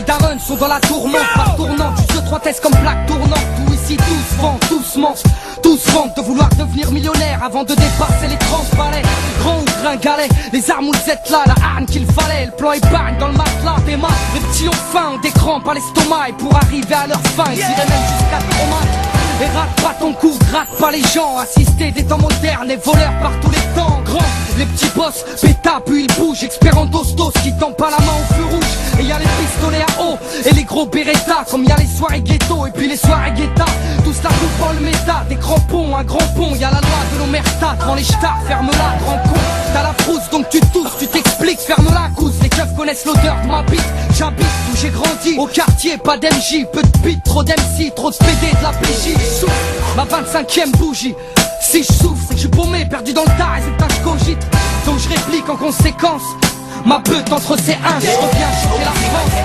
les darons sont dans la tourmente. Par tournante, juste 3 tests comme plaque tournante. Tout ici, tous vendent, tous mangent, tous vendent de vouloir devenir millionnaire avant de dépasser les transpalais. Grand ou gringalet, les armes vous êtes là, la hargne qu'il fallait. Le plan épargne dans le matelas des mains. Les petits ont faim, ont des crampes à l'estomac. Et pour arriver à leur fin, ils iraient même jusqu'à trauma. Et rate pas ton coup, gratte pas les gens. Assister des temps modernes, les voleurs par tous les temps. Grand, les petits boss, péta puis ils bougent. Expert en dostos qui tend pas la main au feu rouge. Et y a les pistolets à eau et les gros Beretta. Comme y a les soirées ghetto et puis les soirées guetta. Tous la bouffe dans le méta, des crampons, un grand pont. Y a la loi de l'omerta, devant les stars, ferme-la, grand con. T'as la frousse donc tu tousses, tu t'expliques, ferme-la cousse. Les keufs connaissent l'odeur de ma bite. J'habite où j'ai grandi, au quartier, pas d'MJ. Peu de beat, trop d'MC, trop de PD, de la PJ. Ma 25e bougie. Si je souffre, c'est que je suis paumé, perdu dans le tas et c'est que je cogite. Donc je réplique en conséquence. Ma beute entre ses hanches, je reviens choquer la France.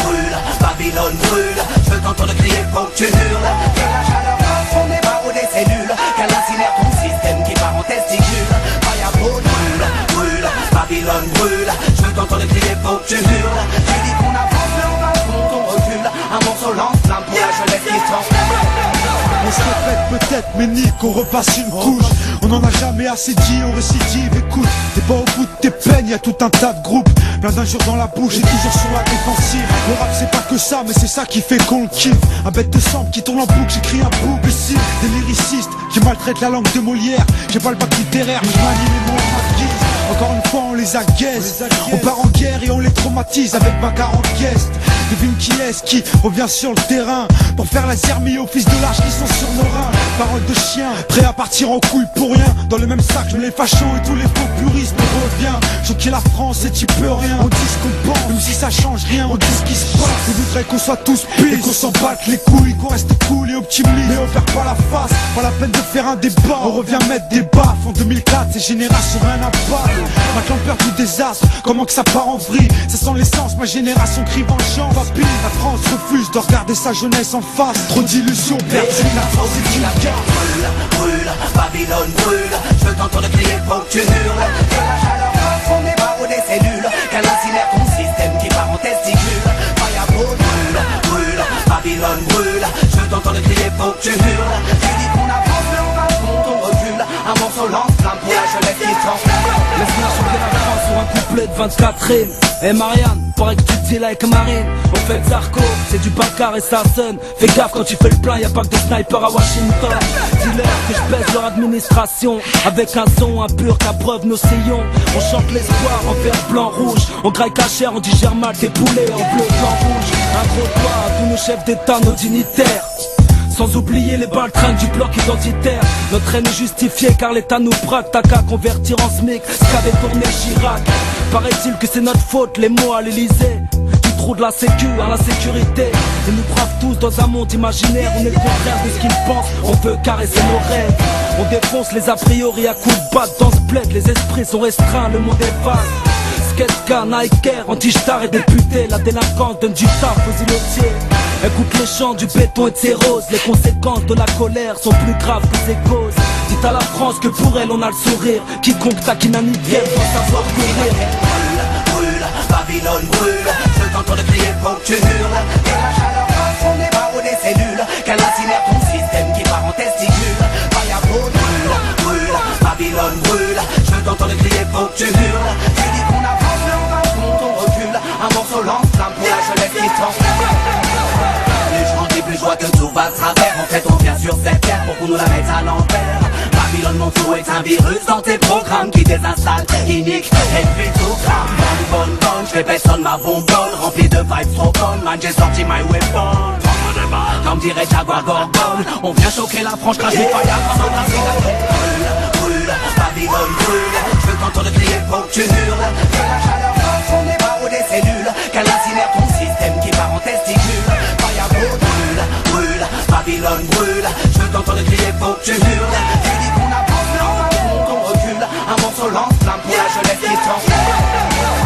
Brûle, brûle, Babylone brûle. Je veux t'entendre crier, faut que tu hurles. Que la chaleur passe, on est barreau des cellules. Qu'elle incinère ton système qui part en testicule. Fire brûle, brûle, Babylone brûle. Je veux t'entendre crier, faut que tu hurles. Tu dis qu'on avance, mais on va compte, on recule. Un morceau lance-flamme pour la jeunesse qui se transforme. On se répète peut-être, mais nique, on repasse une couche. On en a jamais assez dit, on récidive, écoute. T'es pas au bout de tes peines, y'a tout un tas de groupes. Plein d'injures dans la bouche et toujours sur la défensive. Le rap c'est pas que ça, mais c'est ça qui fait qu'on le kiffe. Un bête de sang qui tourne en boucle, j'écris un boucle ici. Des lyricistes, qui maltraitent la langue de Molière. J'ai pas le bac littéraire, mais je manie les mots à ma guise. Encore une fois on les agaise. On part en guerre et on les traumatise avec ma 40 guests. Devine qui est-ce qui revient sur le terrain pour faire la zermie aux fils de lâches qui sont sur nos reins. Parole de chien, prêt à partir en couille pour rien. Dans le même sac, je mets les fachos et tous les faux puristes. On revient, choquer la France et t'y peux rien. On dit ce qu'on pense, même si ça change rien. On dit ce qui se passe, on voudrait qu'on soit tous pis et qu'on s'en batte les couilles, qu'on reste cool et optimiste. Mais on perd pas la face, pas la peine de faire un débat. On revient mettre des baffes. En 2004, ces générations rien à battre. Maintenant peur du désastre, comment que ça part en vrille. Ça sent l'essence, ma génération crie vengeance. Papy, la France refuse de regarder sa jeunesse en face. Trop d'illusions perdues, la France est une gare. Brûle, brûle, Babylone brûle. Je veux t'entendre crier, faut que tu hurles. Que la chaleur passe, on est barreau des cellules. Qu'elle incinère ton système qui part en testicule. Fire brûle, brûle, Babylone brûle. Je veux t'entendre crier, faut que tu hurles. Tu dis qu'on avance, mais on va compte, on recule. Un morceau lance-flamme pour la jeunesse qui se transforme. Laisse-moi choquer la France sur un couplet de 24 rimes. Eh Marianne, paraît que tu te dis like Marine. On fait le Zarco, c'est du Bacar et ça sonne. Fais gaffe quand tu fais le plein, y'a pas que des snipers à Washington. Dis-leur que je baisse leur administration. Avec un son impur qu'à preuve nos sillons. On chante l'espoir en vert, blanc, rouge. On graille la chair, on digère mal tes poulets en bleu, blanc, rouge. Un gros doigt à tous nos chefs d'état, nos dignitaires. Sans oublier les baltringues du bloc identitaire. Notre haine est justifiée car l'État nous braque. T'as qu'à convertir en SMIC ce qu'avait tourné Chirac. Paraît-il que c'est notre faute, les mots à l'Elysée. Du trou de la sécu à la sécurité. Ils nous bravent tous dans un monde imaginaire. On est le contraire de ce qu'ils pensent, on veut caresser nos rêves. On défonce les a priori à coups de batte. Dans ce bled, les esprits sont restreints, le monde est vaste. Skatecar, Nike, anti-star et député. La délinquance donne du taf aux îlotiers. Écoute les chants du béton et de ses roses. Les conséquences de la colère sont plus graves que ses causes. Dites à la France que pour elle on a le sourire. Quiconque taquine un idiot doit savoir courir. Brûle, brûle, Babylone brûle. Je veux t'entendre crier, faut que tu hurles. Que la chaleur passe, on est barreau des cellules. Qu'elle incinère ton système qui part en testicule. Fire brûle, brûle, Babylone brûle. Je veux t'entendre crier, faut que tu hurles. Tu dis qu'on avance, mais on va compte, on recule. Un morceau lance-flamme pour la jeunesse qui se transforme. Plus je vois que tout va se travers. En fait on vient sur cette terre pour qu'on nous la mette à l'envers. Babylone mon tour est un virus dans tes programmes qui désinstalle, inique et puis tout crame. Bonne, je fais personne ma bonbonne. Remplie de vibes trop bonnes, man j'ai sorti my weapon. Comme dirait Jaguar Gorgon. On vient choquer la franche, crache les fire. Brûle, brûle, Babylone brûle. Je veux t'entendre crier, faut que tu hurles. Que la chaleur passe, on est barreau des cellules. Qu'elle incinère ton système qui part en testicule. Babylone brûle, je veux t'entendre crier, faut que tu hurles. Tu dis qu'on avance, mais on va compte, on recule. Un morceau lance-flamme pour la jeunesse qui se transforme.